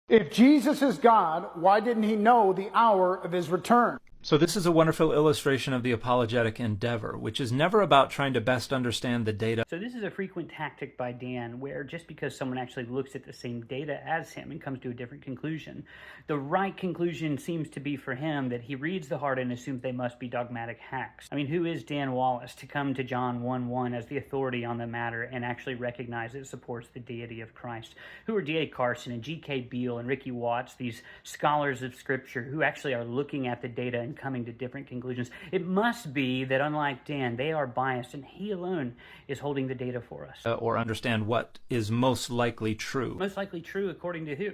If Jesus is God, why didn't he know the hour of his return? So this is a wonderful illustration of the apologetic endeavor, which is never about trying to best understand the data. So this is a frequent tactic by Dan, where just because someone actually looks at the same data as him and comes to a different conclusion, the right conclusion seems to be for him that he reads the heart and assumes they must be dogmatic hacks. I mean, who is Dan Wallace to come to John 1:1 as the authority on the matter and actually recognize it supports the deity of Christ? Who are D.A. Carson and G.K. Beale and Ricky Watts, these scholars of Scripture who actually are looking at the data and coming to different conclusions? It must be that, unlike Dan, they are biased, and he alone is holding the data for us. Or understand what is most likely true. Most likely true according to who?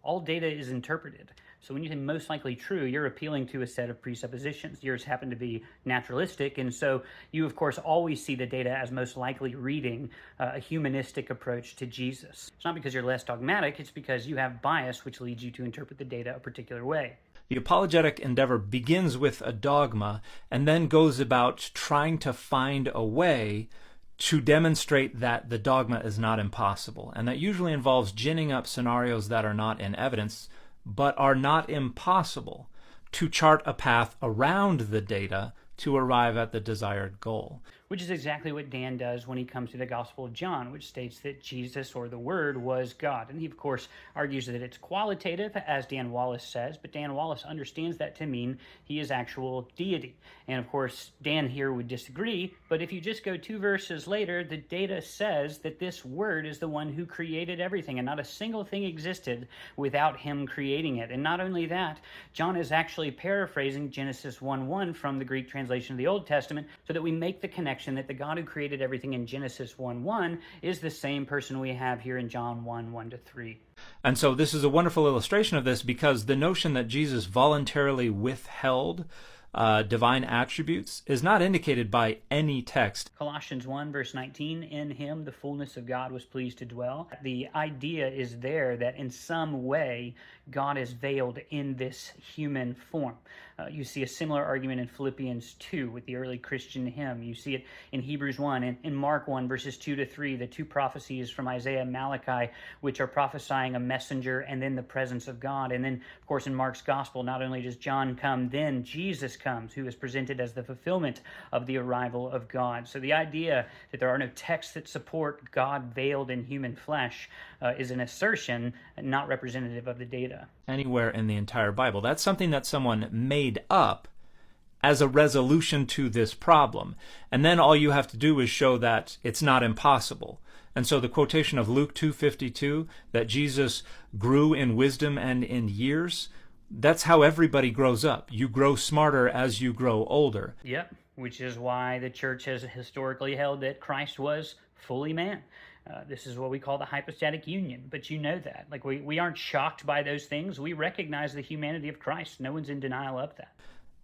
All data is interpreted. So when you say most likely true, you're appealing to a set of presuppositions. Yours happen to be naturalistic, and so you, of course, always see the data as most likely reading a humanistic approach to Jesus. It's not because you're less dogmatic, it's because you have bias, which leads you to interpret the data a particular way. The apologetic endeavor begins with a dogma and then goes about trying to find a way to demonstrate that the dogma is not impossible. And that usually involves ginning up scenarios that are not in evidence, but are not impossible, to chart a path around the data to arrive at the desired goal. Which is exactly what Dan does when he comes to the Gospel of John, which states that Jesus, or the Word, was God. And he, of course, argues that it's qualitative, as Dan Wallace says, but Dan Wallace understands that to mean he is actual deity. And, of course, Dan here would disagree, but if you just go 2 verses later, the data says that this Word is the one who created everything, and not a single thing existed without him creating it. And not only that, John is actually paraphrasing Genesis 1:1 from the Greek translation of the Old Testament, so that we make the connection that the God who created everything in Genesis 1:1 is the same person we have here in John 1:1-3. And so this is a wonderful illustration of this, because the notion that Jesus voluntarily withheld divine attributes is not indicated by any text. Colossians 1 verse 19, in him the fullness of God was pleased to dwell. The idea is there that in some way God is veiled in this human form. You see a similar argument in Philippians 2 with the early Christian hymn. You see it in Hebrews 1 and in Mark 1 verses 2-3, the 2 prophecies from Isaiah and Malachi, which are prophesying a messenger and then the presence of God. And then, of course, in Mark's gospel, not only does John come, then Jesus comes, who is presented as the fulfillment of the arrival of God. So the idea that there are no texts that support God veiled in human flesh is an assertion, not representative of the data. Anywhere in the entire Bible. That's something that someone made up as a resolution to this problem. And then all you have to do is show that it's not impossible. And so the quotation of Luke 2:52, that Jesus grew in wisdom and in years, that's how everybody grows up. You grow smarter as you grow older. Yep, which is why the church has historically held that Christ was fully man. This is what we call the hypostatic union, but you know that. Like, we aren't shocked by those things. We recognize the humanity of Christ. No one's in denial of that.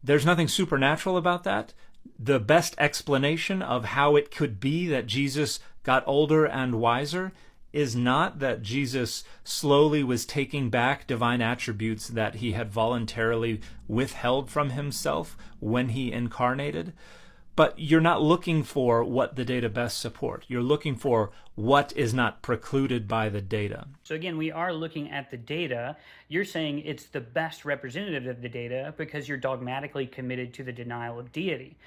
There's nothing supernatural about that. The best explanation of how it could be that Jesus got older and wiser is not that Jesus slowly was taking back divine attributes that he had voluntarily withheld from himself when he incarnated. But you're not looking for what the data best support. You're looking for what is not precluded by the data. So again, we are looking at the data. You're saying it's the best representative of the data because you're dogmatically committed to the denial of deity.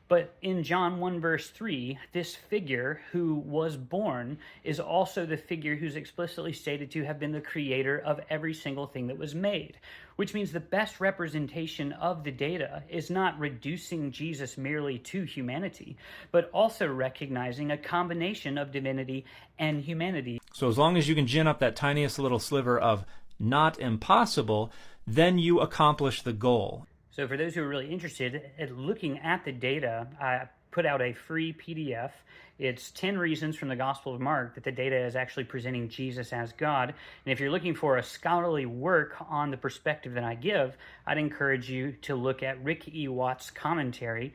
But in John 1 verse 3, this figure who was born is also the figure who's explicitly stated to have been the creator of every single thing that was made, which means the best representation of the data is not reducing Jesus merely to humanity, but also recognizing a combination of divinity and humanity. So as long as you can gin up that tiniest little sliver of not impossible, then you accomplish the goal. So for those who are really interested in looking at the data, I put out a free PDF. It's 10 reasons from the Gospel of Mark that the data is actually presenting Jesus as God. And if you're looking for a scholarly work on the perspective that I give, I'd encourage you to look at Rick E. Watt's commentary,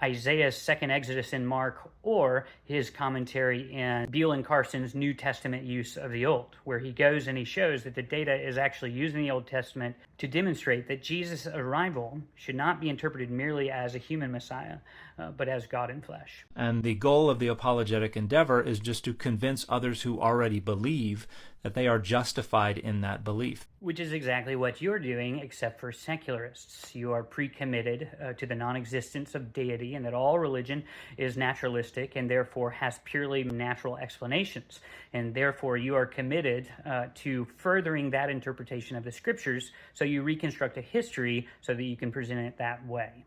Isaiah's second Exodus in Mark, or his commentary in Beale and Carson's New Testament use of the Old, where he goes and he shows that the data is actually used in the Old Testament to demonstrate that Jesus' arrival should not be interpreted merely as a human Messiah, but as God in flesh. And the goal of the apologetic endeavor is just to convince others who already believe that they are justified in that belief. Which is exactly what you're doing, except for secularists. You are pre-committed to the non-existence of deity and that all religion is naturalistic and therefore has purely natural explanations. And therefore you are committed to furthering that interpretation of the scriptures, so you reconstruct a history so that you can present it that way.